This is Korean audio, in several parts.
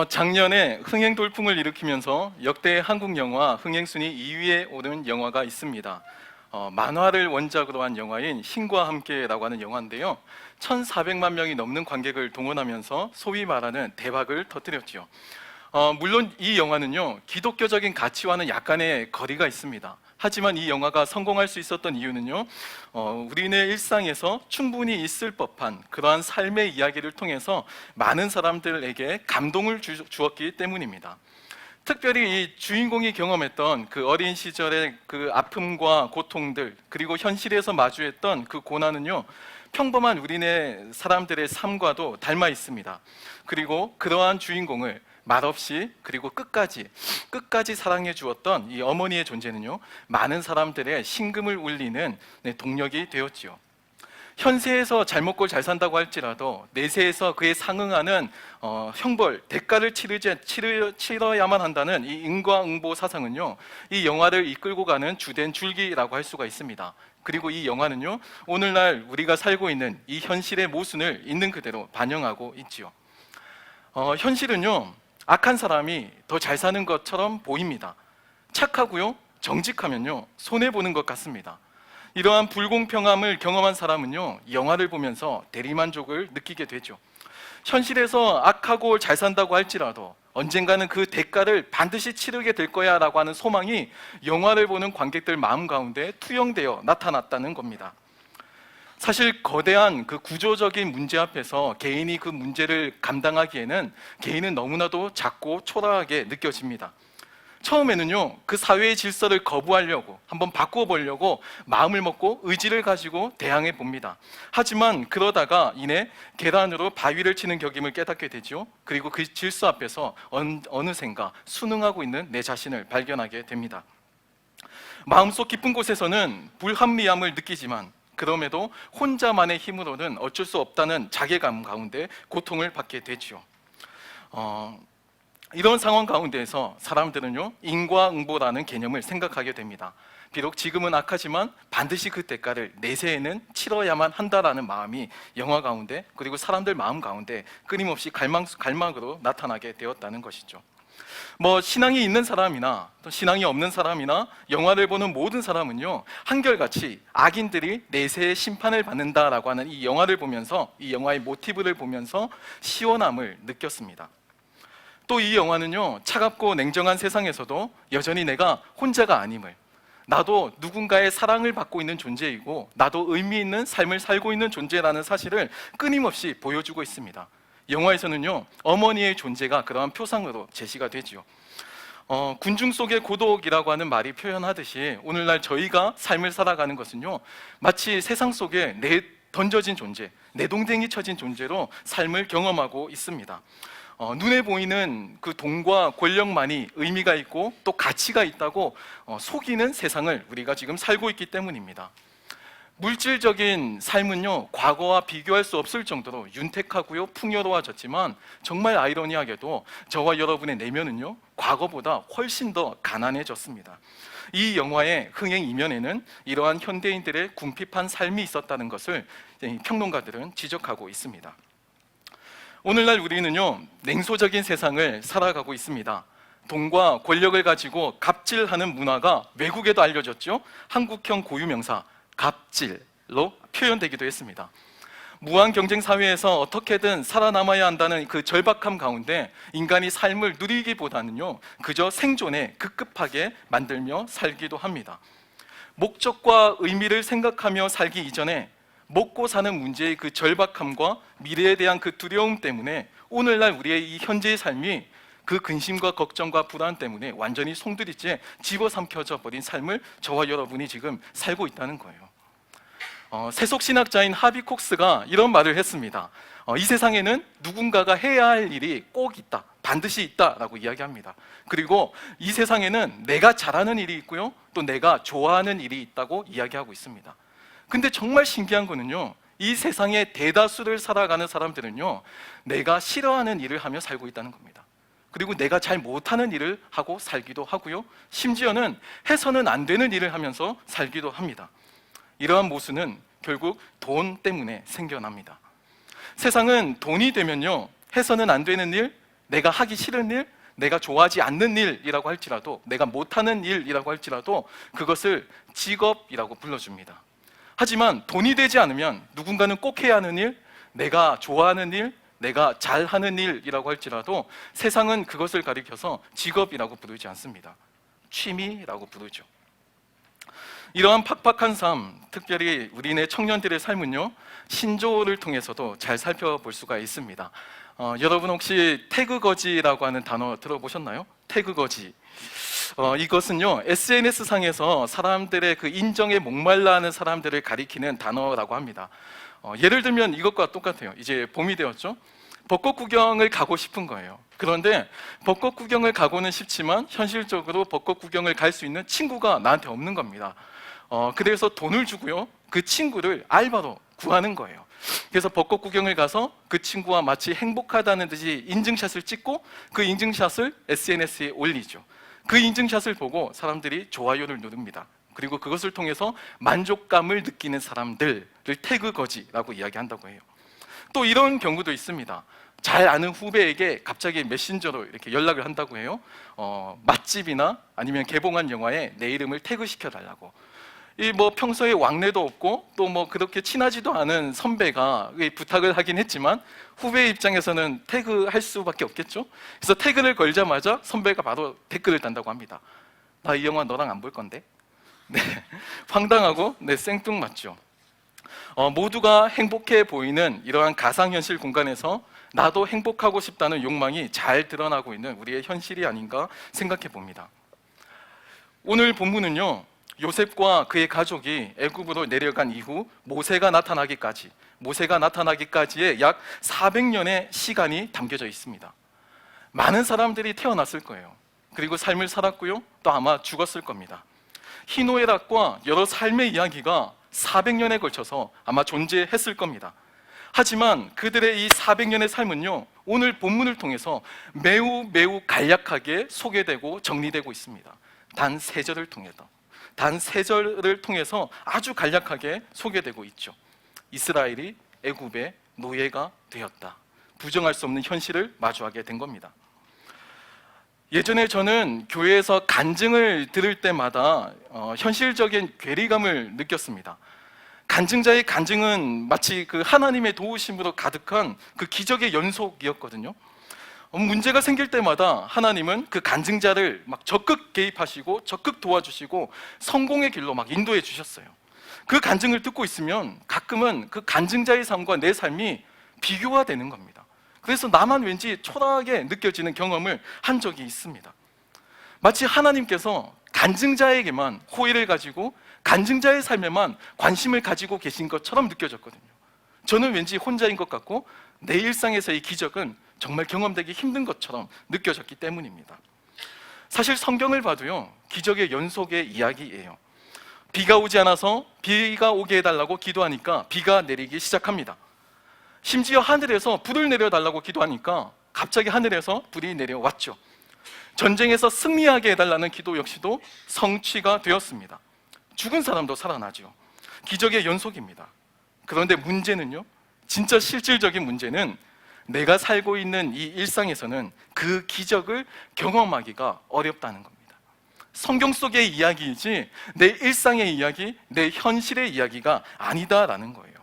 작년에 흥행 돌풍을 일으키면서 역대 한국 영화 흥행 순위 2위에 오른 영화가 있습니다. 만화를 원작으로 한 영화인 신과 함께라고 하는 영화인데요. 1,400만 명이 넘는 관객을 동원하면서 소위 말하는 대박을 터뜨렸죠. 물론 이 영화는요, 기독교적인 가치와는 약간의 거리가 있습니다. 하지만 이 영화가 성공할 수 있었던 이유는요, 우리네 일상에서 충분히 있을 법한 그러한 삶의 이야기를 통해서 많은 사람들에게 감동을 주었기 때문입니다. 특별히 이 주인공이 경험했던 그 어린 시절의 그 아픔과 고통들, 그리고 현실에서 마주했던 그 고난은요, 평범한 우리네 사람들의 삶과도 닮아 있습니다. 그리고 그러한 주인공을 말없이 그리고 끝까지 사랑해 주었던 이 어머니의 존재는요, 많은 사람들의 심금을 울리는 동력이 되었지요. 현세에서 잘 먹고 잘 산다고 할지라도 내세에서 그에 상응하는 형벌, 대가를 치러야만 한다는 이 인과응보 사상은요, 이 영화를 이끌고 가는 주된 줄기라고 할 수가 있습니다. 그리고 이 영화는요, 오늘날 우리가 살고 있는 이 현실의 모순을 있는 그대로 반영하고 있지요. 현실은요, 악한 사람이 더 잘 사는 것처럼 보입니다. 착하고요, 정직하면요, 손해보는 것 같습니다. 이러한 불공평함을 경험한 사람은요, 영화를 보면서 대리만족을 느끼게 되죠. 현실에서 악하고 잘 산다고 할지라도 언젠가는 그 대가를 반드시 치르게 될 거야 라고 하는 소망이 영화를 보는 관객들 마음 가운데 투영되어 나타났다는 겁니다. 사실 거대한 그 구조적인 문제 앞에서 개인이 그 문제를 감당하기에는 개인은 너무나도 작고 초라하게 느껴집니다. 처음에는요, 그 사회의 질서를 거부하려고, 한번 바꾸어 보려고 마음을 먹고 의지를 가지고 대항해 봅니다. 하지만 그러다가 이내 계란으로 바위를 치는 격임을 깨닫게 되죠. 그리고 그 질서 앞에서 어느샌가 순응하고 있는 내 자신을 발견하게 됩니다. 마음속 깊은 곳에서는 불합리함을 느끼지만 그럼에도 혼자만의 힘으로는 어쩔 수 없다는 자괴감 가운데 고통을 받게 되죠. 이런 상황 가운데에서 사람들은요, 인과응보라는 개념을 생각하게 됩니다. 비록 지금은 악하지만 반드시 그 대가를 내세에는 치러야만 한다라는 마음이 영화 가운데, 그리고 사람들 마음 가운데 끊임없이 갈망으로 나타나게 되었다는 것이죠. 신앙이 있는 사람이나 또 신앙이 없는 사람이나 영화를 보는 모든 사람은요, 한결같이 악인들이 내세의 심판을 받는다라고 하는 이 영화를 보면서, 이 영화의 모티브를 보면서 시원함을 느꼈습니다. 또 이 영화는요, 차갑고 냉정한 세상에서도 여전히 내가 혼자가 아님을, 나도 누군가의 사랑을 받고 있는 존재이고 나도 의미 있는 삶을 살고 있는 존재라는 사실을 끊임없이 보여주고 있습니다. 영화에서는요, 어머니의 존재가 그러한 표상으로 제시가 되죠. 군중 속의 고독이라고 하는 말이 표현하듯이 오늘날 저희가 삶을 살아가는 것은요, 마치 세상 속에 던져진 존재, 내동댕이 쳐진 존재로 삶을 경험하고 있습니다. 눈에 보이는 그 돈과 권력만이 의미가 있고 또 가치가 있다고 속이는 세상을 우리가 지금 살고 있기 때문입니다. 물질적인 삶은요, 과거와 비교할 수 없을 정도로 윤택하고요, 풍요로워졌지만 정말 아이러니하게도 저와 여러분의 내면은요, 과거보다 훨씬 더 가난해졌습니다. 이 영화의 흥행 이면에는 이러한 현대인들의 궁핍한 삶이 있었다는 것을 평론가들은 지적하고 있습니다. 오늘날 우리는요, 냉소적인 세상을 살아가고 있습니다. 돈과 권력을 가지고 갑질하는 문화가 외국에도 알려졌죠. 한국형 고유명사 갑질로 표현되기도 했습니다. 무한 경쟁 사회에서 어떻게든 살아남아야 한다는 그 절박함 가운데 인간이 삶을 누리기보다는요, 그저 생존에 급급하게 만들며 살기도 합니다. 목적과 의미를 생각하며 살기 이전에 먹고 사는 문제의 그 절박함과 미래에 대한 그 두려움 때문에 오늘날 우리의 이 현재의 삶이 그 근심과 걱정과 불안 때문에 완전히 송두리째 집어삼켜져 버린 삶을 저와 여러분이 지금 살고 있다는 거예요. 세속신학자인 하비 콕스가 이런 말을 했습니다. 이 세상에는 누군가가 해야 할 일이 꼭 있다, 반드시 있다라고 이야기합니다. 그리고 이 세상에는 내가 잘하는 일이 있고요, 또 내가 좋아하는 일이 있다고 이야기하고 있습니다. 근데 정말 신기한 거는요, 이 세상의 대다수를 살아가는 사람들은요, 내가 싫어하는 일을 하며 살고 있다는 겁니다. 그리고 내가 잘 못하는 일을 하고 살기도 하고요, 심지어는 해서는 안 되는 일을 하면서 살기도 합니다. 이러한 모순은 결국 돈 때문에 생겨납니다. 세상은 돈이 되면요, 해서는 안 되는 일, 내가 하기 싫은 일, 내가 좋아하지 않는 일이라고 할지라도, 내가 못하는 일이라고 할지라도 그것을 직업이라고 불러줍니다. 하지만 돈이 되지 않으면 누군가는 꼭 해야 하는 일, 내가 좋아하는 일, 내가 잘하는 일이라고 할지라도 세상은 그것을 가리켜서 직업이라고 부르지 않습니다. 취미라고 부르죠. 이러한 팍팍한 삶, 특별히 우리네 청년들의 삶은요, 신조어를 통해서도 잘 살펴볼 수가 있습니다. 여러분 혹시 태그거지라고 하는 단어 들어보셨나요? 태그거지. 이것은요, SNS상에서 사람들의 그 인정에 목말라 하는 사람들을 가리키는 단어라고 합니다. 예를 들면 이것과 똑같아요. 이제 봄이 되었죠? 벚꽃 구경을 가고 싶은 거예요. 그런데 벚꽃 구경을 가고는 싶지만 현실적으로 벚꽃 구경을 갈 수 있는 친구가 나한테 없는 겁니다. 그래서 돈을 주고요, 그 친구를 알바로 구하는 거예요. 그래서 벚꽃 구경을 가서 그 친구와 마치 행복하다는 듯이 인증샷을 찍고 그 인증샷을 SNS에 올리죠. 그 인증샷을 보고 사람들이 좋아요를 누릅니다. 그리고 그것을 통해서 만족감을 느끼는 사람들을 태그거지라고 이야기한다고 해요. 또 이런 경우도 있습니다. 잘 아는 후배에게 갑자기 메신저로 이렇게 연락을 한다고 해요. 맛집이나 아니면 개봉한 영화에 내 이름을 태그시켜 달라고. 이 뭐 평소에 왕래도 없고 또 뭐 그렇게 친하지도 않은 선배가 부탁을 하긴 했지만 후배 입장에서는 태그할 수밖에 없겠죠. 그래서 태그를 걸자마자 선배가 바로 댓글을 단다고 합니다. 나 이 영화 너랑 안 볼 건데. 네, 황당하고 생뚱맞죠. 모두가 행복해 보이는 이러한 가상현실 공간에서 나도 행복하고 싶다는 욕망이 잘 드러나고 있는 우리의 현실이 아닌가 생각해 봅니다. 오늘 본문은요, 요셉과 그의 가족이 애굽으로 내려간 이후 모세가 나타나기까지의 약 400년의 시간이 담겨져 있습니다. 많은 사람들이 태어났을 거예요. 그리고 삶을 살았고요, 또 아마 죽었을 겁니다. 희노애락과 여러 삶의 이야기가 400년에 걸쳐서 아마 존재했을 겁니다. 하지만 그들의 이 400년의 삶은요, 오늘 본문을 통해서 매우 간략하게 소개되고 정리되고 있습니다. 단 3절을 통해서 아주 간략하게 소개되고 있죠. 이스라엘이 애굽의 노예가 되었다. 부정할 수 없는 현실을 마주하게 된 겁니다. 예전에 저는 교회에서 간증을 들을 때마다 현실적인 괴리감을 느꼈습니다. 간증자의 간증은 마치 그 하나님의 도우심으로 가득한 그 기적의 연속이었거든요. 문제가 생길 때마다 하나님은 그 간증자를 막 적극 개입하시고 적극 도와주시고 성공의 길로 막 인도해 주셨어요. 그 간증을 듣고 있으면 가끔은 그 간증자의 삶과 내 삶이 비교가 되는 겁니다. 그래서 나만 왠지 초라하게 느껴지는 경험을 한 적이 있습니다. 마치 하나님께서 간증자에게만 호의를 가지고 간증자의 삶에만 관심을 가지고 계신 것처럼 느껴졌거든요. 저는 왠지 혼자인 것 같고 내 일상에서의 기적은 정말 경험되기 힘든 것처럼 느껴졌기 때문입니다. 사실 성경을 봐도요, 기적의 연속의 이야기예요. 비가 오지 않아서 비가 오게 해달라고 기도하니까 비가 내리기 시작합니다. 심지어 하늘에서 불을 내려달라고 기도하니까 갑자기 하늘에서 불이 내려왔죠. 전쟁에서 승리하게 해달라는 기도 역시도 성취가 되었습니다. 죽은 사람도 살아나죠. 기적의 연속입니다. 그런데 문제는요, 진짜 실질적인 문제는 내가 살고 있는 이 일상에서는 그 기적을 경험하기가 어렵다는 겁니다. 성경 속의 이야기이지 내 일상의 이야기, 내 현실의 이야기가 아니다라는 거예요.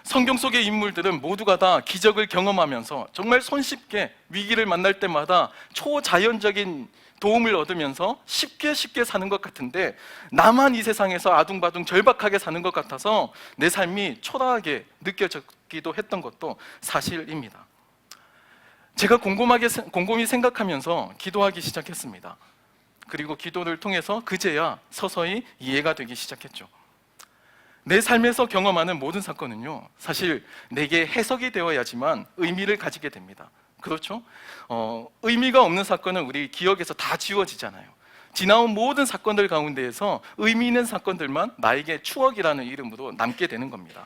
성경 속의 인물들은 모두가 다 기적을 경험하면서 정말 손쉽게 위기를 만날 때마다 초자연적인 도움을 얻으면서 쉽게 사는 것 같은데 나만 이 세상에서 아둥바둥 절박하게 사는 것 같아서 내 삶이 초라하게 느껴졌기도 했던 것도 사실입니다. 제가 곰곰이 생각하면서 기도하기 시작했습니다. 그리고 기도를 통해서 그제야 서서히 이해가 되기 시작했죠. 내 삶에서 경험하는 모든 사건은요, 사실 내게 해석이 되어야지만 의미를 가지게 됩니다. 그렇죠? 의미가 없는 사건은 우리 기억에서 다 지워지잖아요. 지나온 모든 사건들 가운데에서 의미 있는 사건들만 나에게 추억이라는 이름으로 남게 되는 겁니다.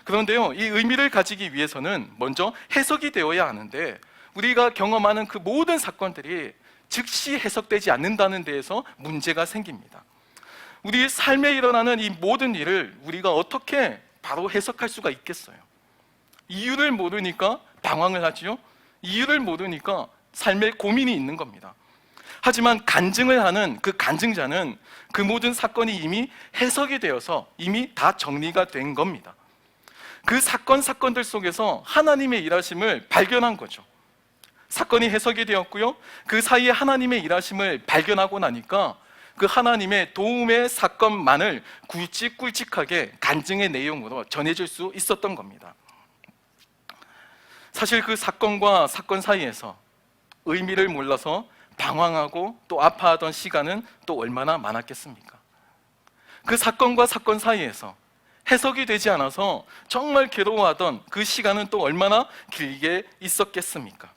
그런데요, 이 의미를 가지기 위해서는 먼저 해석이 되어야 하는데 우리가 경험하는 그 모든 사건들이 즉시 해석되지 않는다는 데에서 문제가 생깁니다. 우리 삶에 일어나는 이 모든 일을 우리가 어떻게 바로 해석할 수가 있겠어요? 이유를 모르니까 당황을 하지요. 이유를 모르니까 삶에 고민이 있는 겁니다. 하지만 간증을 하는 그 간증자는 그 모든 사건이 이미 해석이 되어서 이미 다 정리가 된 겁니다. 그 사건들 속에서 하나님의 일하심을 발견한 거죠. 사건이 해석이 되었고요, 그 사이에 하나님의 일하심을 발견하고 나니까 그 하나님의 도움의 사건만을 굵직굵직하게 간증의 내용으로 전해질 수 있었던 겁니다. 사실 그 사건과 사건 사이에서 의미를 몰라서 방황하고 또 아파하던 시간은 또 얼마나 많았겠습니까? 그 사건과 사건 사이에서 해석이 되지 않아서 정말 괴로워하던 그 시간은 또 얼마나 길게 있었겠습니까?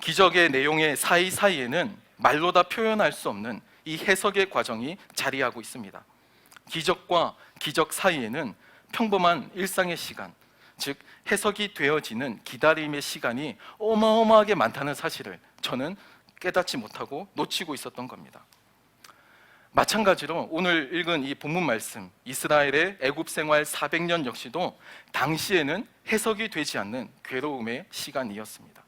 기적의 내용의 사이사이에는 말로 다 표현할 수 없는 이 해석의 과정이 자리하고 있습니다. 기적과 기적 사이에는 평범한 일상의 시간, 즉 해석이 되어지는 기다림의 시간이 어마어마하게 많다는 사실을 저는 깨닫지 못하고 놓치고 있었던 겁니다. 마찬가지로 오늘 읽은 이 본문 말씀, 이스라엘의 애굽 생활 400년 역시도 당시에는 해석이 되지 않는 괴로움의 시간이었습니다.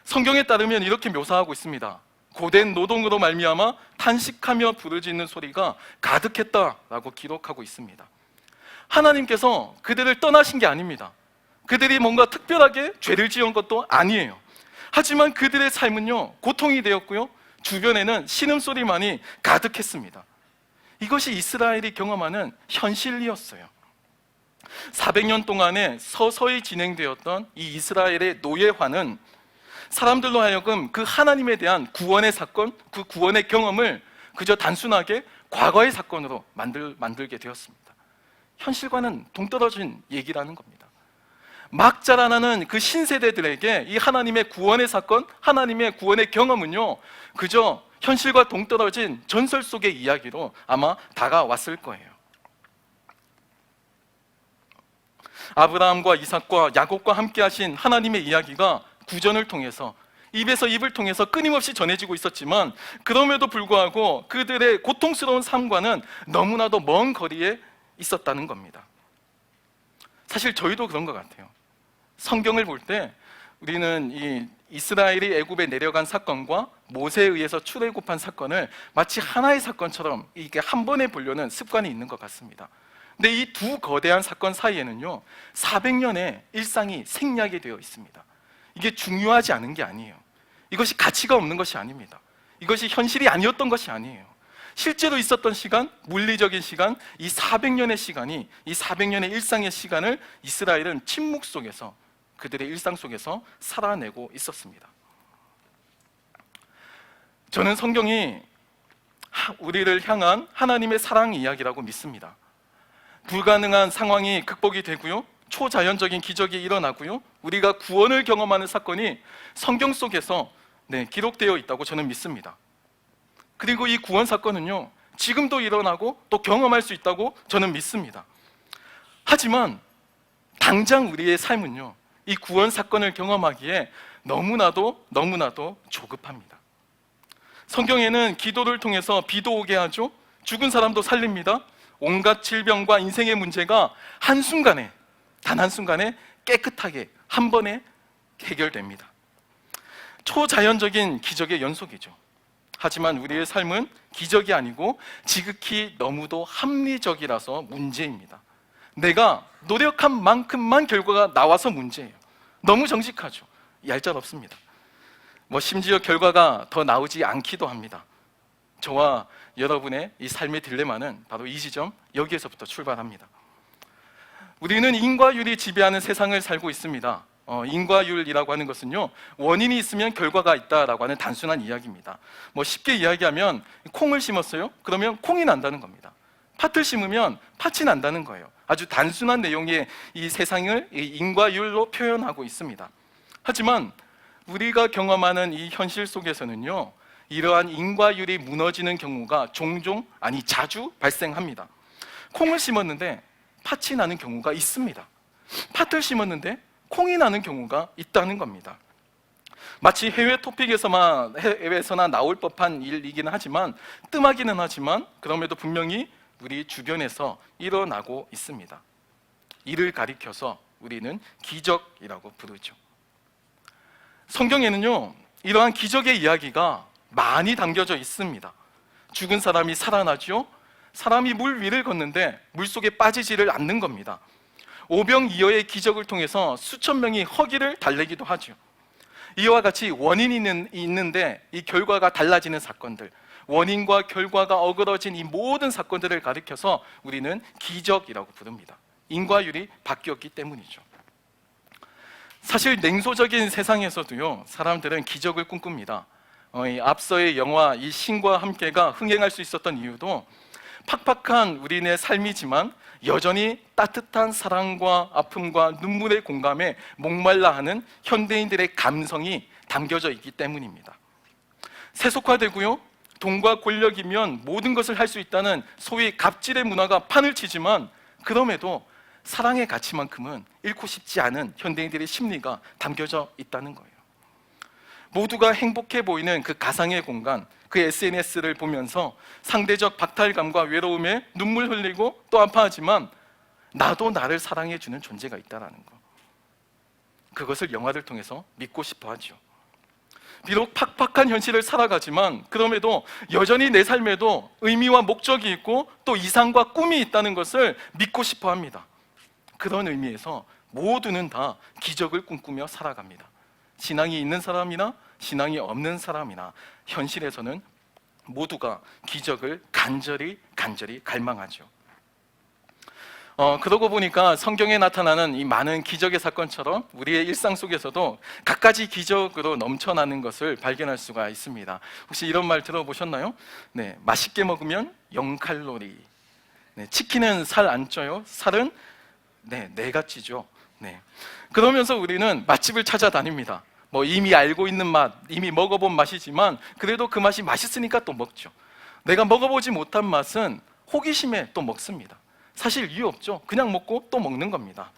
성경에 따르면 이렇게 묘사하고 있습니다. 고된 노동으로 말미암아 탄식하며 부르짖는 소리가 가득했다라고 기록하고 있습니다. 하나님께서 그들을 떠나신 게 아닙니다. 그들이 뭔가 특별하게 죄를 지은 것도 아니에요. 하지만 그들의 삶은요, 고통이 되었고요, 주변에는 신음소리만이 가득했습니다. 이것이 이스라엘이 경험하는 현실이었어요. 400년 동안에 서서히 진행되었던 이 이스라엘의 노예화는 사람들로 하여금 그 하나님에 대한 구원의 사건, 그 구원의 경험을 그저 단순하게 과거의 사건으로 만들게 되었습니다. 현실과는 동떨어진 얘기라는 겁니다. 막 자라나는 그 신세대들에게 이 하나님의 구원의 사건, 하나님의 구원의 경험은요, 그저 현실과 동떨어진 전설 속의 이야기로 아마 다가왔을 거예요. 아브라함과 이삭과 야곱과 함께 하신 하나님의 이야기가 구전을 통해서, 입에서 입을 통해서 끊임없이 전해지고 있었지만 그럼에도 불구하고 그들의 고통스러운 삶과는 너무나도 먼 거리에 있었다는 겁니다. 사실 저희도 그런 것 같아요. 성경을 볼 때 우리는 이 이스라엘이 애굽에 내려간 사건과 모세에 의해서 출애굽한 사건을 마치 하나의 사건처럼 이게 한 번에 보려는 습관이 있는 것 같습니다. 근데 이 두 거대한 사건 사이에는요, 400년의 일상이 생략이 되어 있습니다. 이게 중요하지 않은 게 아니에요. 이것이 가치가 없는 것이 아닙니다. 이것이 현실이 아니었던 것이 아니에요. 실제로 있었던 시간, 물리적인 시간, 이 400년의 시간이, 이 400년의 일상의 시간을 이스라엘은 침묵 속에서, 그들의 일상 속에서 살아내고 있었습니다. 저는 성경이 우리를 향한 하나님의 사랑 이야기라고 믿습니다. 불가능한 상황이 극복이 되고요, 초자연적인 기적이 일어나고요, 우리가 구원을 경험하는 사건이 성경 속에서 기록되어 있다고 저는 믿습니다. 그리고 이 구원 사건은요, 지금도 일어나고 또 경험할 수 있다고 저는 믿습니다. 하지만 당장 우리의 삶은요, 이 구원 사건을 경험하기에 너무나도 조급합니다. 성경에는 기도를 통해서 비도 오게 하죠, 죽은 사람도 살립니다. 온갖 질병과 인생의 문제가 한순간에, 단 한순간에 깨끗하게 한 번에 해결됩니다. 초자연적인 기적의 연속이죠. 하지만 우리의 삶은 기적이 아니고 지극히 너무도 합리적이라서 문제입니다. 내가 노력한 만큼만 결과가 나와서 문제예요. 너무 정직하죠. 얄짤없습니다. 심지어 결과가 더 나오지 않기도 합니다. 저와 여러분의 이 삶의 딜레마는 바로 이 지점, 여기에서부터 출발합니다. 우리는 인과율이 지배하는 세상을 살고 있습니다. 인과율이라고 하는 것은요, 원인이 있으면 결과가 있다라고 하는 단순한 이야기입니다. 쉽게 이야기하면 콩을 심었어요? 그러면 콩이 난다는 겁니다. 팥을 심으면 팥이 난다는 거예요. 아주 단순한 내용의 이 세상을 인과율로 표현하고 있습니다. 하지만 우리가 경험하는 이 현실 속에서는요, 이러한 인과율이 무너지는 경우가 종종, 아니 자주 발생합니다. 콩을 심었는데 팥이 나는 경우가 있습니다. 팥을 심었는데 콩이 나는 경우가 있다는 겁니다. 마치 해외 토픽에서나 나올 법한 일이기는 하지만, 뜸하기는 하지만 그럼에도 분명히 우리 주변에서 일어나고 있습니다. 이를 가리켜서 우리는 기적이라고 부르죠. 성경에는요, 이러한 기적의 이야기가 많이 담겨져 있습니다. 죽은 사람이 살아나죠. 사람이 물 위를 걷는데 물속에 빠지지를 않는 겁니다. 오병이어의 기적을 통해서 수천 명이 허기를 달래기도 하죠. 이와 같이 원인이 있는데 이 결과가 달라지는 사건들, 원인과 결과가 어그러진 이 모든 사건들을 가리켜서 우리는 기적이라고 부릅니다. 인과율이 바뀌었기 때문이죠. 사실 냉소적인 세상에서도요, 사람들은 기적을 꿈꿉니다. 이 앞서의 영화 이 신과 함께가 흥행할 수 있었던 이유도 팍팍한 우리네 삶이지만 여전히 따뜻한 사랑과 아픔과 눈물의 공감에 목말라 하는 현대인들의 감성이 담겨져 있기 때문입니다. 세속화되고요, 돈과 권력이면 모든 것을 할 수 있다는 소위 갑질의 문화가 판을 치지만 그럼에도 사랑의 가치만큼은 잃고 싶지 않은 현대인들의 심리가 담겨져 있다는 거예요. 모두가 행복해 보이는 그 가상의 공간, 그 SNS를 보면서 상대적 박탈감과 외로움에 눈물 흘리고 또 아파하지만 나도 나를 사랑해 주는 존재가 있다는 거, 그것을 영화를 통해서 믿고 싶어 하죠. 비록 팍팍한 현실을 살아가지만 그럼에도 여전히 내 삶에도 의미와 목적이 있고 또 이상과 꿈이 있다는 것을 믿고 싶어 합니다. 그런 의미에서 모두는 다 기적을 꿈꾸며 살아갑니다. 신앙이 있는 사람이나 신앙이 없는 사람이나 현실에서는 모두가 기적을 간절히 갈망하죠. 그러고 보니까 성경에 나타나는 이 많은 기적의 사건처럼 우리의 일상 속에서도 갖가지 기적으로 넘쳐나는 것을 발견할 수가 있습니다. 혹시 이런 말 들어보셨나요? 네, 맛있게 먹으면 0칼로리. 네, 치킨은 살 안 쪄요. 살은 내가 찌죠. 네. 그러면서 우리는 맛집을 찾아다닙니다. 뭐 이미 알고 있는 맛, 이미 먹어본 맛이지만 그래도 그 맛이 맛있으니까 또 먹죠. 내가 먹어보지 못한 맛은 호기심에 또 먹습니다. 사실 이유 없죠. 그냥 먹고 또 먹는 겁니다.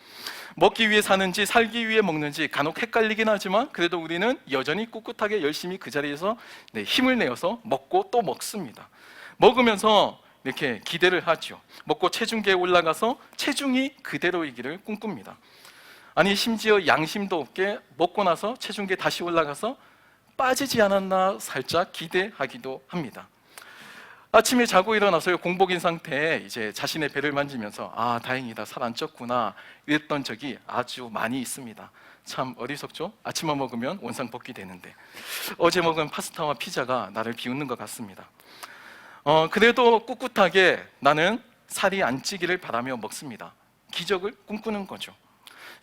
먹기 위해 사는지 살기 위해 먹는지 간혹 헷갈리긴 하지만 그래도 우리는 여전히 꿋꿋하게 열심히 그 자리에서 힘을 내어서 먹고 또 먹습니다. 먹으면서 이렇게 기대를 하죠. 먹고 체중계에 올라가서 체중이 그대로이기를 꿈꿉니다. 아니 심지어 양심도 없게 먹고 나서 체중계 다시 올라가서 빠지지 않았나 살짝 기대하기도 합니다. 아침에 자고 일어나서 공복인 상태에 이제 자신의 배를 만지면서 아 다행이다, 살 안 쪘구나 이랬던 적이 아주 많이 있습니다. 참 어리석죠? 아침만 먹으면 원상복귀 되는데 어제 먹은 파스타와 피자가 나를 비웃는 것 같습니다. 그래도 꿋꿋하게 나는 살이 안 찌기를 바라며 먹습니다. 기적을 꿈꾸는 거죠.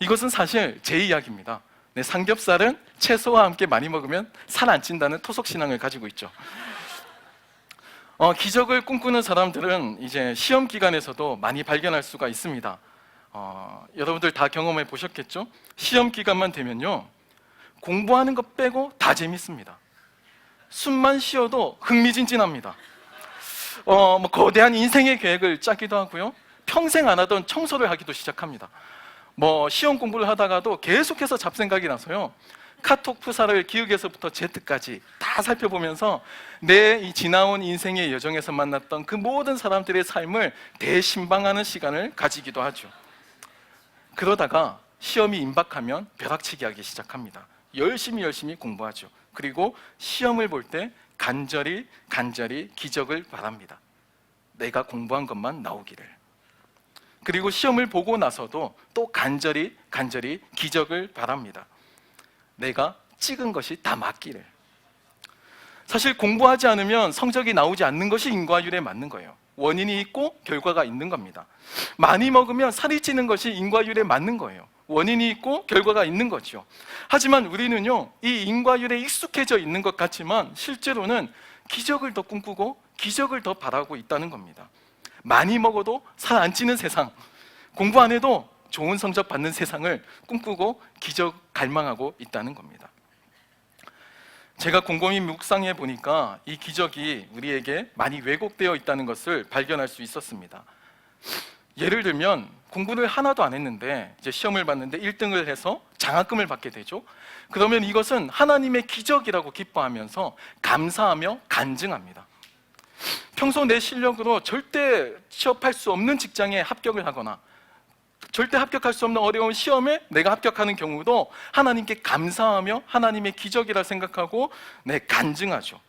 이것은 사실 제 이야기입니다. 삼겹살은 채소와 함께 많이 먹으면 살 안 찐다는 토속신앙을 가지고 있죠. 기적을 꿈꾸는 사람들은 이제 시험 기간에서도 많이 발견할 수가 있습니다. 여러분들 다 경험해 보셨겠죠? 시험 기간만 되면요, 공부하는 것 빼고 다 재밌습니다. 숨만 쉬어도 흥미진진합니다. 뭐 거대한 인생의 계획을 짜기도 하고요, 평생 안 하던 청소를 하기도 시작합니다. 뭐 시험 공부를 하다가도 계속해서 잡생각이 나서요, 카톡 프사를 기역에서부터 Z까지 다 살펴보면서 내 이 지나온 인생의 여정에서 만났던 그 모든 사람들의 삶을 대신방하는 시간을 가지기도 하죠. 그러다가 시험이 임박하면 벼락치기 하기 시작합니다. 열심히 공부하죠. 그리고 시험을 볼 때 간절히 기적을 바랍니다. 내가 공부한 것만 나오기를. 그리고 시험을 보고 나서도 또 간절히 기적을 바랍니다. 내가 찍은 것이 다 맞기를. 사실 공부하지 않으면 성적이 나오지 않는 것이 인과율에 맞는 거예요. 원인이 있고 결과가 있는 겁니다. 많이 먹으면 살이 찌는 것이 인과율에 맞는 거예요. 원인이 있고 결과가 있는 거죠. 하지만 우리는요, 이 인과율에 익숙해져 있는 것 같지만 실제로는 기적을 더 꿈꾸고 기적을 더 바라고 있다는 겁니다. 많이 먹어도 살 안 찌는 세상, 공부 안 해도 좋은 성적 받는 세상을 꿈꾸고 기적 갈망하고 있다는 겁니다. 제가 곰곰이 묵상해 보니까 이 기적이 우리에게 많이 왜곡되어 있다는 것을 발견할 수 있었습니다. 예를 들면 공부를 하나도 안 했는데 이제 시험을 봤는데 1등을 해서 장학금을 받게 되죠. 그러면 이것은 하나님의 기적이라고 기뻐하면서 감사하며 간증합니다. 평소 내 실력으로 절대 취업할 수 없는 직장에 합격을 하거나 절대 합격할 수 없는 어려운 시험에 내가 합격하는 경우도 하나님께 감사하며 하나님의 기적이라 생각하고 간증하죠.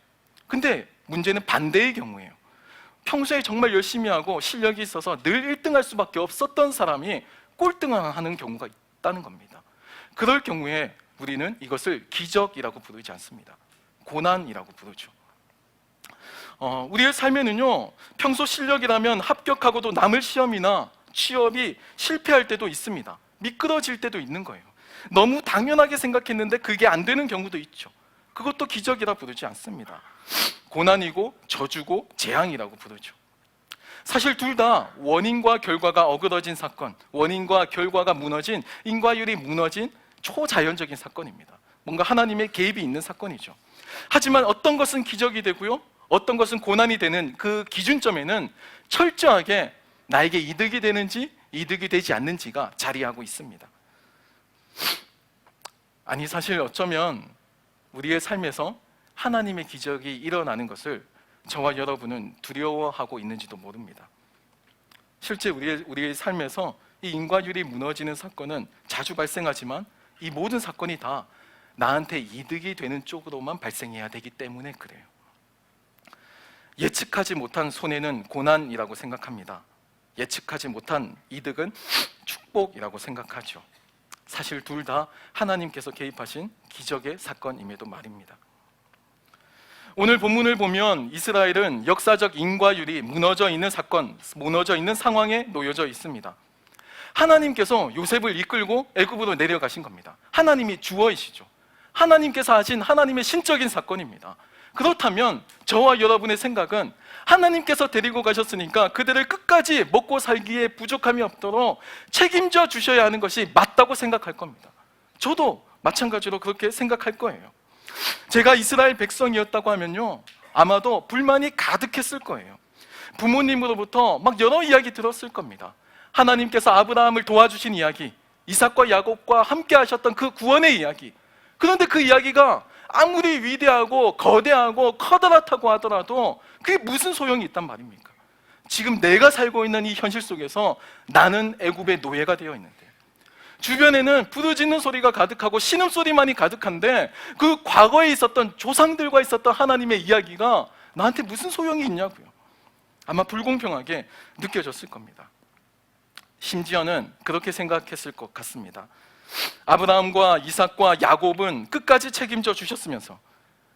근데 문제는 반대의 경우예요. 평소에 정말 열심히 하고 실력이 있어서 늘 1등할 수밖에 없었던 사람이 꼴등하는 경우가 있다는 겁니다. 그럴 경우에 우리는 이것을 기적이라고 부르지 않습니다. 고난이라고 부르죠. 우리의 삶에는요, 평소 실력이라면 합격하고도 남을 시험이나 취업이 실패할 때도 있습니다. 미끄러질 때도 있는 거예요. 너무 당연하게 생각했는데 그게 안 되는 경우도 있죠. 그것도 기적이라 부르지 않습니다. 고난이고 저주고 재앙이라고 부르죠. 사실 둘 다 원인과 결과가 어그러진 사건, 원인과 결과가 무너진, 인과율이 무너진 초자연적인 사건입니다. 뭔가 하나님의 개입이 있는 사건이죠. 하지만 어떤 것은 기적이 되고요, 어떤 것은 고난이 되는 그 기준점에는 철저하게 나에게 이득이 되는지 이득이 되지 않는지가 자리하고 있습니다. 아니, 사실 어쩌면 우리의 삶에서 하나님의 기적이 일어나는 것을 저와 여러분은 두려워하고 있는지도 모릅니다. 실제 우리의 삶에서 이 인과율이 무너지는 사건은 자주 발생하지만 이 모든 사건이 다 나한테 이득이 되는 쪽으로만 발생해야 되기 때문에 그래요. 예측하지 못한 손해는 고난이라고 생각합니다. 예측하지 못한 이득은 축복이라고 생각하죠. 사실 둘 다 하나님께서 개입하신 기적의 사건임에도 말입니다. 오늘 본문을 보면 이스라엘은 역사적 인과율이 무너져 있는 사건, 무너져 있는 상황에 놓여져 있습니다. 하나님께서 요셉을 이끌고 애굽으로 내려가신 겁니다. 하나님이 주어이시죠. 하나님께서 하신 하나님의 신적인 사건입니다. 그렇다면 저와 여러분의 생각은 하나님께서 데리고 가셨으니까 그들을 끝까지 먹고 살기에 부족함이 없도록 책임져 주셔야 하는 것이 맞다고 생각할 겁니다. 저도 마찬가지로 그렇게 생각할 거예요. 제가 이스라엘 백성이었다고 하면요, 아마도 불만이 가득했을 거예요. 부모님으로부터 막 여러 이야기 들었을 겁니다. 하나님께서 아브라함을 도와주신 이야기, 이삭과 야곱과 함께 하셨던 그 구원의 이야기. 그런데 그 이야기가 아무리 위대하고 거대하고 커다랗다고 하더라도 그게 무슨 소용이 있단 말입니까? 지금 내가 살고 있는 이 현실 속에서 나는 애굽의 노예가 되어 있는데, 주변에는 부르짖는 소리가 가득하고 신음소리만이 가득한데 그 과거에 있었던 조상들과 있었던 하나님의 이야기가 나한테 무슨 소용이 있냐고요. 아마 불공평하게 느껴졌을 겁니다. 심지어는 그렇게 생각했을 것 같습니다. 아브라함과 이삭과 야곱은 끝까지 책임져 주셨으면서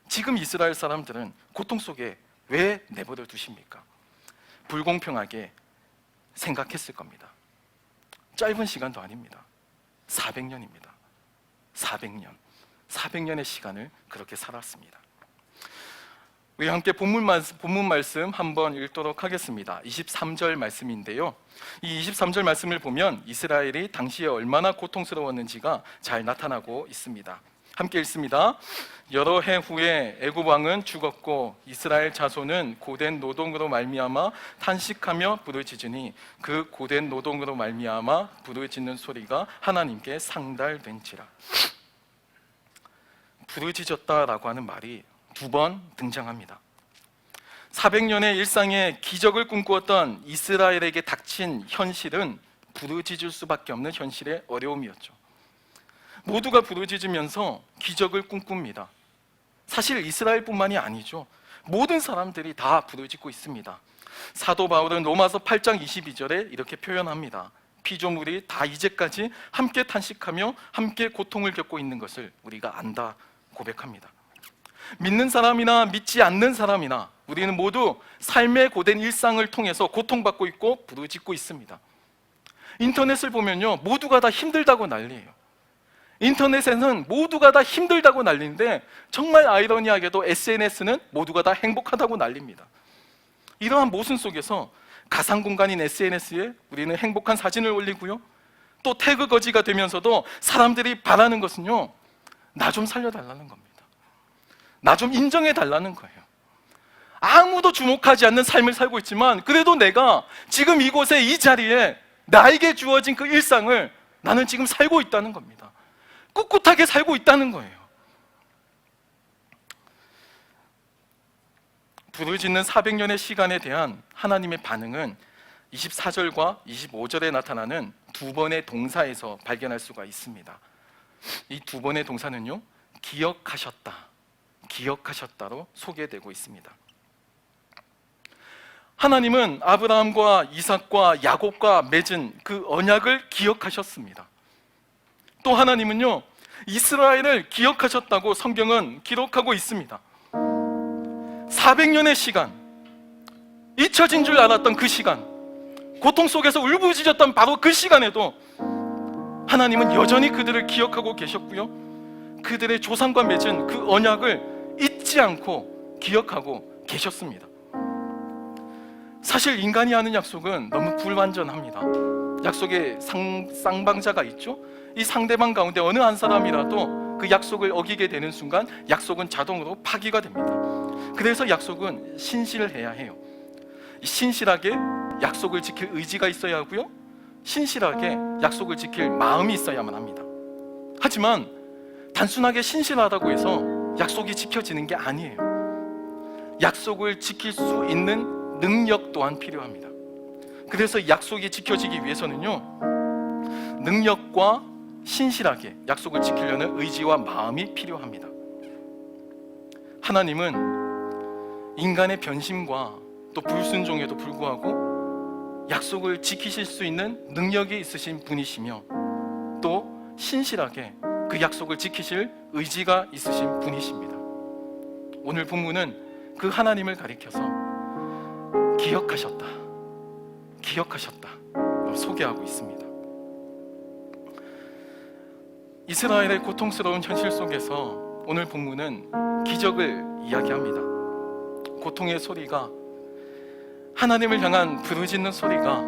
지금 이스라엘 사람들은 고통 속에 왜 내버려 두십니까? 불공평하게 생각했을 겁니다. 짧은 시간도 아닙니다. 400년입니다. 400년의 시간을 그렇게 살았습니다. 우리 함께 본문 말씀 한번 읽도록 하겠습니다. 23절 말씀인데요, 이 23절 말씀을 보면 이스라엘이 당시에 얼마나 고통스러웠는지가 잘 나타나고 있습니다. 함께 읽습니다. 여러 해 후에 애굽 왕은 죽었고 이스라엘 자손은 고된 노동으로 말미암아 탄식하며 부르짖으니 그 고된 노동으로 말미암아 부르짖는 소리가 하나님께 상달된지라. 부르짖었다라고 하는 말이 두 번 등장합니다. 400년의 일상의 기적을 꿈꾸었던 이스라엘에게 닥친 현실은 부르짖을 수밖에 없는 현실의 어려움이었죠. 모두가 부르짖으면서 기적을 꿈꿉니다. 사실 이스라엘뿐만이 아니죠. 모든 사람들이 다 부르짖고 있습니다. 사도 바울은 로마서 8장 22절에 이렇게 표현합니다. 피조물이 다 이제까지 함께 탄식하며 함께 고통을 겪고 있는 것을 우리가 안다 고백합니다. 믿는 사람이나 믿지 않는 사람이나 우리는 모두 삶의 고된 일상을 통해서 고통받고 있고 부르짖고 있습니다. 인터넷을 보면요, 모두가 다 힘들다고 난리예요. 인터넷에는 모두가 다 힘들다고 난리인데 정말 아이러니하게도 SNS는 모두가 다 행복하다고 난립니다. 이러한 모순 속에서 가상 공간인 SNS에 우리는 행복한 사진을 올리고요, 또 태그 거지가 되면서도 사람들이 바라는 것은요, 나 좀 살려달라는 겁니다. 나 좀 인정해달라는 거예요. 아무도 주목하지 않는 삶을 살고 있지만 그래도 내가 지금 이곳에 이 자리에 나에게 주어진 그 일상을 나는 지금 살고 있다는 겁니다. 꿋꿋하게 살고 있다는 거예요. 부르짖는 400년의 시간에 대한 하나님의 반응은 24절과 25절에 나타나는 두 번의 동사에서 발견할 수가 있습니다. 이 두 번의 동사는요, 기억하셨다, 기억하셨다로 소개되고 있습니다. 하나님은 아브라함과 이삭과 야곱과 맺은 그 언약을 기억하셨습니다. 또 하나님은요, 이스라엘을 기억하셨다고 성경은 기록하고 있습니다. 400년의 시간, 잊혀진 줄 알았던 그 시간, 고통 속에서 울부짖었던 바로 그 시간에도 하나님은 여전히 그들을 기억하고 계셨고요, 그들의 조상과 맺은 그 언약을 잊지 않고 기억하고 계셨습니다. 사실 인간이 하는 약속은 너무 불완전합니다. 약속에 쌍방자가 있죠. 이 상대방 가운데 어느 한 사람이라도 그 약속을 어기게 되는 순간 약속은 자동으로 파기가 됩니다. 그래서 약속은 신실해야 해요. 신실하게 약속을 지킬 의지가 있어야 하고요, 신실하게 약속을 지킬 마음이 있어야만 합니다. 하지만 단순하게 신실하다고 해서 약속이 지켜지는 게 아니에요. 약속을 지킬 수 있는 능력 또한 필요합니다. 그래서 약속이 지켜지기 위해서는요, 능력과 신실하게 약속을 지키려는 의지와 마음이 필요합니다. 하나님은 인간의 변심과 또 불순종에도 불구하고 약속을 지키실 수 있는 능력이 있으신 분이시며, 또 신실하게 그 약속을 지키실 의지가 있으신 분이십니다. 오늘 본문은 그 하나님을 가리켜서 기억하셨다, 기억하셨다 소개하고 있습니다. 이스라엘의 고통스러운 현실 속에서 오늘 본문은 기적을 이야기합니다. 고통의 소리가, 하나님을 향한 부르짖는 소리가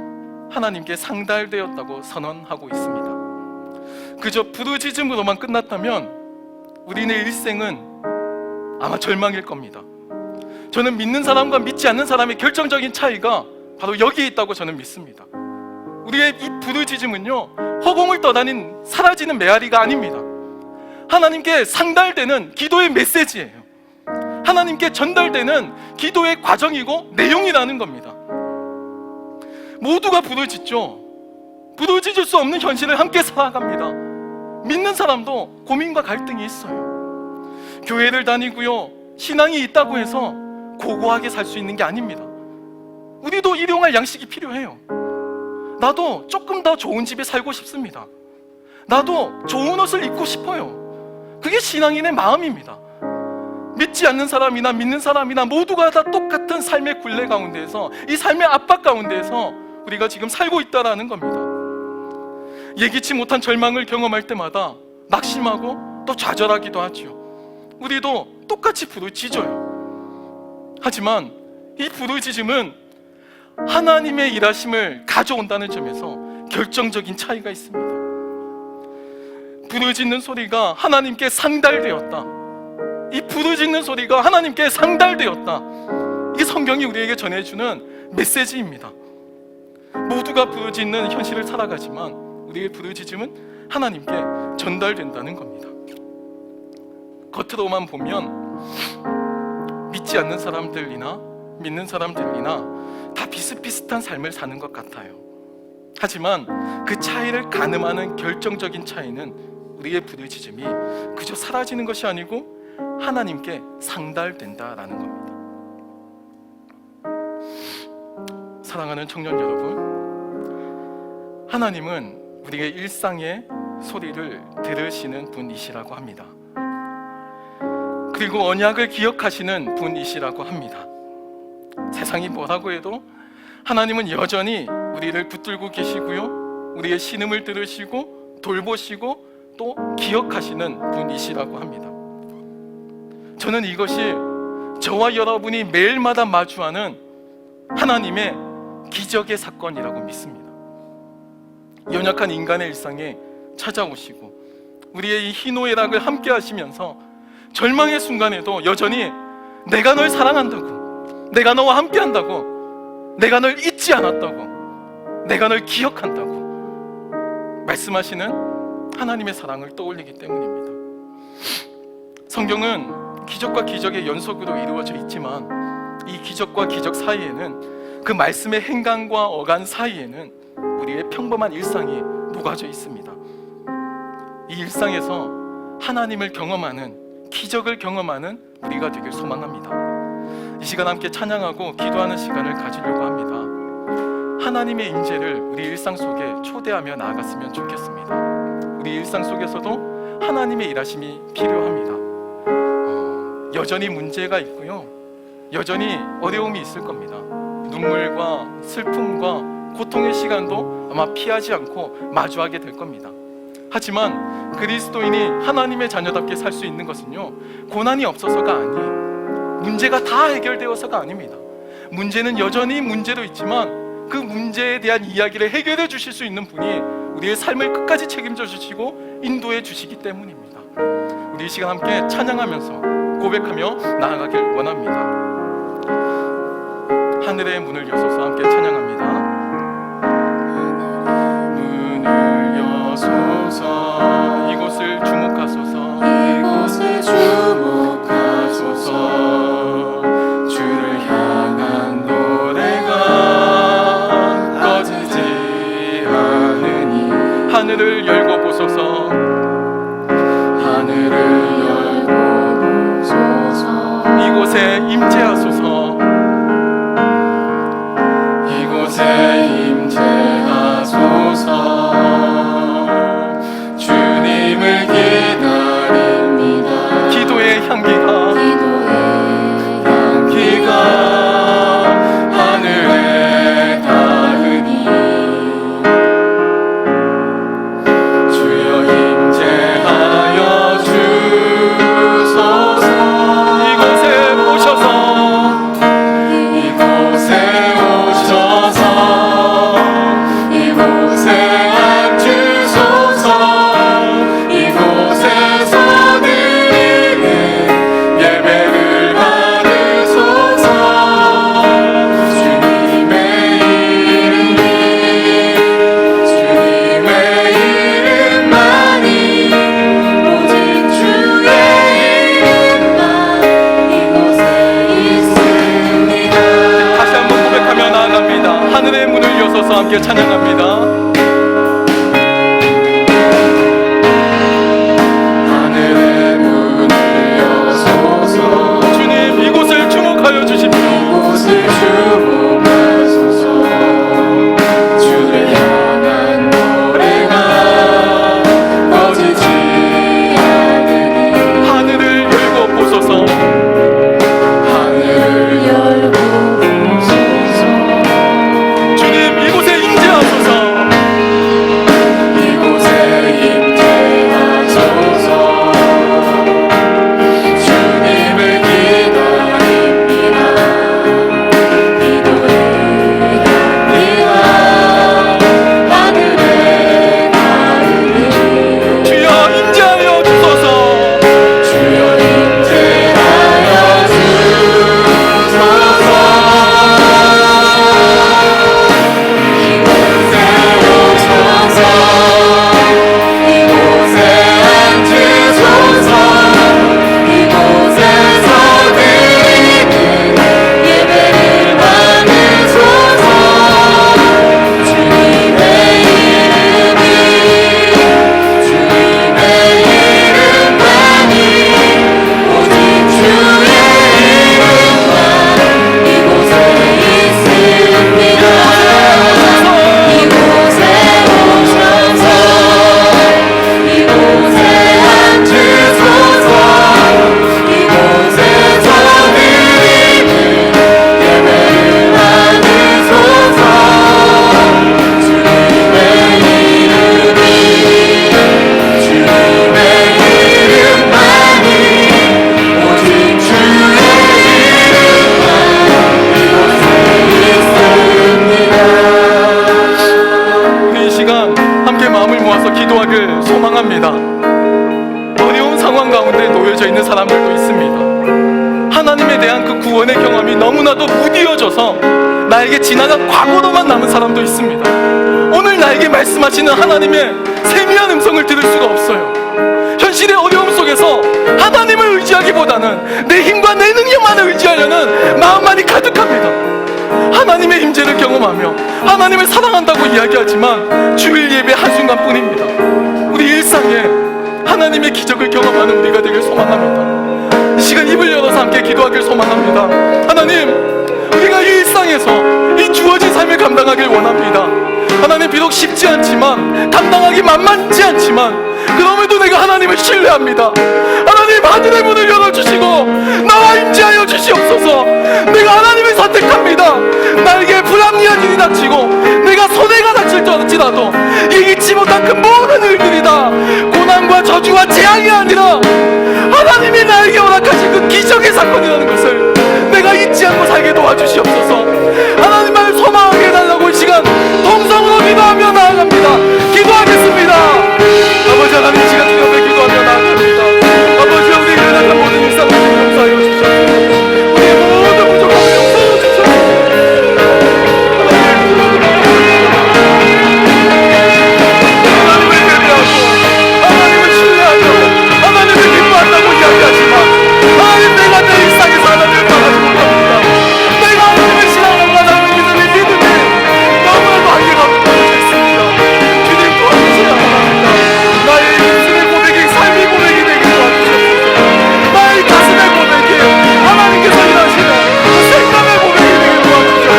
하나님께 상달되었다고 선언하고 있습니다. 그저 부르짖음으로만 끝났다면 우리의 일생은 아마 절망일 겁니다. 저는 믿는 사람과 믿지 않는 사람의 결정적인 차이가 바로 여기에 있다고 저는 믿습니다. 우리의 이 부르짖음은요, 허공을 떠다닌 사라지는 메아리가 아닙니다. 하나님께 상달되는 기도의 메시지예요. 하나님께 전달되는 기도의 과정이고 내용이라는 겁니다. 모두가 부르짖죠. 부르짖을 수 없는 현실을 함께 살아갑니다. 믿는 사람도 고민과 갈등이 있어요. 교회를 다니고요, 신앙이 있다고 해서 고고하게 살 수 있는 게 아닙니다. 우리도 일용할 양식이 필요해요. 나도 조금 더 좋은 집에 살고 싶습니다. 나도 좋은 옷을 입고 싶어요. 그게 신앙인의 마음입니다. 믿지 않는 사람이나 믿는 사람이나 모두가 다 똑같은 삶의 굴레 가운데에서, 이 삶의 압박 가운데에서 우리가 지금 살고 있다는 겁니다. 예기치 못한 절망을 경험할 때마다 낙심하고 또 좌절하기도 하죠. 우리도 똑같이 부르짖어요. 하지만 이 부르짖음은 하나님의 일하심을 가져온다는 점에서 결정적인 차이가 있습니다. 부르짖는 소리가 하나님께 상달되었다, 이 부르짖는 소리가 하나님께 상달되었다, 이게 성경이 우리에게 전해주는 메시지입니다. 모두가 부르짖는 현실을 살아가지만 우리의 부르짖음은 하나님께 전달된다는 겁니다. 겉으로만 보면 믿지 않는 사람들이나 믿는 사람들이나 다 비슷비슷한 삶을 사는 것 같아요. 하지만 그 차이를 가늠하는 결정적인 차이는 우리의 부르짖음이 그저 사라지는 것이 아니고 하나님께 상달된다라는 겁니다. 사랑하는 청년 여러분, 하나님은 우리의 일상의 소리를 들으시는 분이시라고 합니다. 그리고 언약을 기억하시는 분이시라고 합니다. 세상이 뭐라고 해도 하나님은 여전히 우리를 붙들고 계시고요, 우리의 신음을 들으시고 돌보시고 또 기억하시는 분이시라고 합니다. 저는 이것이 저와 여러분이 매일마다 마주하는 하나님의 기적의 사건이라고 믿습니다. 연약한 인간의 일상에 찾아오시고 우리의 이 희노애락을 함께 하시면서 절망의 순간에도 여전히 내가 널 사랑한다고, 내가 너와 함께 한다고, 내가 널 잊지 않았다고, 내가 널 기억한다고 말씀하시는 하나님의 사랑을 떠올리기 때문입니다. 성경은 기적과 기적의 연속으로 이루어져 있지만 이 기적과 기적 사이에는 그 말씀의 행간과 어간 사이에는 우리의 평범한 일상이 녹아져 있습니다. 이 일상에서 하나님을 경험하는, 기적을 경험하는 우리가 되길 소망합니다. 이 시간 함께 찬양하고 기도하는 시간을 가지려고 합니다. 하나님의 임재를 우리 일상 속에 초대하며 나아갔으면 좋겠습니다. 우리 일상 속에서도 하나님의 일하심이 필요합니다. 여전히 문제가 있고요, 여전히 어려움이 있을 겁니다. 눈물과 슬픔과 고통의 시간도 아마 피하지 않고 마주하게 될 겁니다. 하지만 그리스도인이 하나님의 자녀답게 살 수 있는 것은요, 고난이 없어서가 아니에요. 문제가 다 해결되어서가 아닙니다. 문제는 여전히 문제로 있지만 그 문제에 대한 이야기를 해결해 주실 수 있는 분이 우리의 삶을 끝까지 책임져 주시고 인도해 주시기 때문입니다. 우리 이 시간 함께 찬양하면서 고백하며 나아가길 원합니다. 하늘의 문을 여소서 함께 찬양합니다. 문을 여소서, 이곳을 주목하소서, 이곳을 주목하소서. 주를 향한 노래가 꺼지지 않으니 하늘을 열고 보소서, 하늘을 열고 보소서. 이곳에 임재하소서, 이곳에 임재하소서. 주님을 기다립니다. 기도의 향기가 하늘에 닿으니 주여 임재하여 주소서. 이곳에 오셔서 이곳에 앉으소서. 이곳에서 드리는 예배를 받으소서. 주님의 이름만이, 오직 주의 이름만 이곳에 있습니다. 다시 한번 고백하며 나아갑니다. 하늘의 문을 여서서 함께 찬양합니다. 하늘의 문을 여소서. 주님, 이곳을 주목하여 주십시오. 이곳을 주목하소서. 주를 향한 노래가 꺼지지 않으니 하늘을 열고 보소서, 하늘을 열고 보소서. 주님, 이곳에 임재하소서, 이곳에 임재하소서. 주님을 기다립니다. 기도의 향기가 하늘에 닿으니 주여 임재하여 주소서, 주여 임재하여 주소서. 이곳에 오셔서 이곳에 앉으소서. 이곳에서 드리는 예배를 받으소서. 주님의 이름만이, 오직 주의 이름만 이곳에 있습니다. 이곳에 오셔서 이곳에 앉으소서. 이곳에서 드리는 예배를 받으소서. 주님의 이름만이, 오직 주의 이름만 이곳에 있습니다. 우리 이 시간 함께 마음을 모아서 기도하길 소망합니다. 어려운 상황 가운데 놓여져 있는 사람들도 있습니다. 하나님에 대한 그 구원의 경험이 너무나도 무디어져서 나에게 지나간 과거로만 남은 사람도 있습니다. 오늘 나에게 말씀하시는 하나님의 세미한 음성을 들을 수가 없어요. 현실의 어려움 속에서 하나님을 의지하기보다는 내 힘과 내 능력만을 의지하려는 마음만이 가득합니다. 하나님의 임재를 경험하며 하나님을 사랑한다고 이야기하지만 주일 예배 한순간뿐입니다. 우리 일상에 하나님의 기적을 경험하는 우리가 되길 소망합니다. 이 시간 입을 열어서 함께 기도하길 소망합니다. 하나님, 우리가 이 일상에서 이 주어진 삶을 감당하길 원합니다. 하나님, 비록 쉽지 않지만, 감당하기 만만치 않지만, 그럼에도 내가 하나님을 신뢰합니다. 하나님, 하늘의 문을 열어주시고 나와 임재하여 주시옵소서. 내가 하나님을 선택합니다. 나에게 불합리한 일이 닥치고 내가 손해가 닥칠지라도 이기지 못한 그 모든 일들이 다 고난과 저주와 재앙이 아니라 하나님이 나에게 허락하신 그 기적의 사건이라는 것을 내가 잊지 않고 살게 도와주시옵소서. 하나님만을 소망하게 해달라고 이 시간 동성으로 기도하며 나아갑니다. 기도하겠습니다. 아버지 하나님, 이 시간 주님 앞에 기도하며 나아갑니다. 아버지, 우리에게 연약한 모든 일상을 용서하여 주시옵소서. 우리의 모든 부족함을 용서하여 주시옵소서. 하나님을 예배하고 하나님을 신뢰하며 하나님을 기뻐한다고 이야기하지만 하나님, 내가 내 일상에서 하나님을 바라지 못합니다. 내가 하나님을 신앙하고 하나님을 믿음이 너무나도 한계가 무너져 있습니다. 주님 도와주셔야 합니다. 나의 입술의 고백이 삶의 고백이 되게 도와주시옵소서. 나의 가슴의 고백이 하나님께서 일하시는 그 생각의 고백이 되게 도와주시옵소서.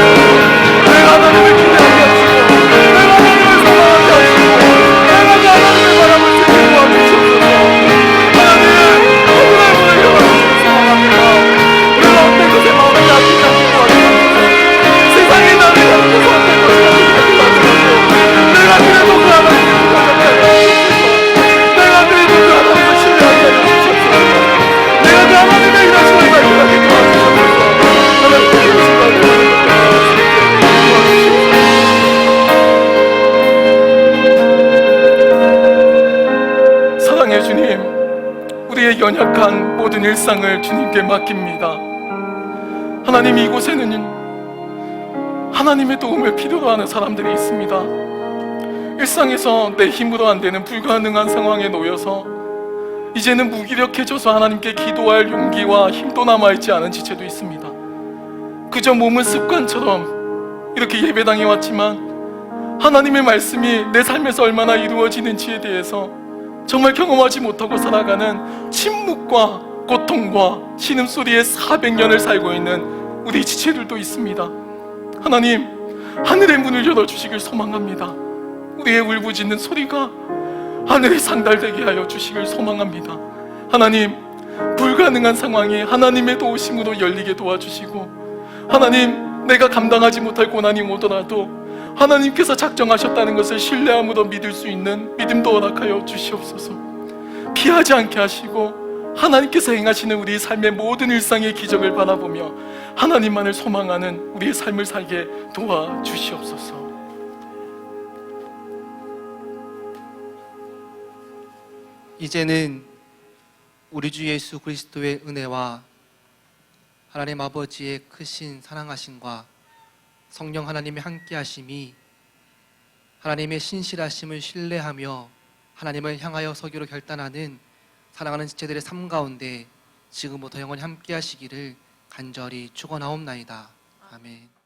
내가 하나님을 기대하게 하시고 내가 하나님을 사랑하게 하시고 내가 그 하나님의 바람을 듣게 도와주시옵소서. 하나님, 하늘의 문을 열어주시옵소서. 소망합니다. 우리가 어떤 것에 마음을 닫지 않게 도와주옵소서. 세상이 나를 가르쳐서 어떤 것이 아니게 도와주옵소서. 내가 그래도 그 하나님을 부탁하게 하여 주옵소서. 내가 그래도 그 하나님을 신뢰하게 하여 주옵소서. 내가 그 하나님의 일하심을 발견하게 도와주옵소서. 하나님의 일하심을 발견하게 도와주옵소서. 사랑의 주님, 우리의 연약한 모든 일상을 주님께 맡깁니다. 하나님, 이곳에는 하나님의 도움을 필요로 하는 사람들이 있습니다. 일상에서 내 힘으로 안 되는 불가능한 상황에 놓여서 이제는 무기력해져서 하나님께 기도할 용기와 힘도 남아있지 않은 지체도 있습니다. 그저 몸은 습관처럼 이렇게 예배당에 왔지만 하나님의 말씀이 내 삶에서 얼마나 이루어지는지에 대해서 정말 경험하지 못하고 살아가는 침묵과 고통과 신음소리에 400년을 살고 있는 우리 지체들도 있습니다. 하나님, 하늘의 문을 열어주시길 소망합니다. 우리의 울부짖는 소리가 하늘에 상달되게 하여 주시길 소망합니다. 하나님, 불가능한 상황이 하나님의 도우심으로 열리게 도와주시고, 하나님, 내가 감당하지 못할 고난이 오더라도 하나님께서 작정하셨다는 것을 신뢰함으로 믿을 수 있는 믿음도 허락하여 주시옵소서. 피하지 않게 하시고 하나님께서 행하시는 우리 삶의 모든 일상의 기적을 바라보며 하나님만을 소망하는 우리의 삶을 살게 도와주시옵소서. 이제는 우리 주 예수 그리스도의 은혜와 하나님 아버지의 크신 사랑하심과 성령 하나님의 함께하심이 하나님의 신실하심을 신뢰하며 하나님을 향하여 서기로 결단하는 사랑하는 지체들의 삶 가운데 지금부터 영원히 함께하시기를 간절히 축원하옵나이다. 아멘.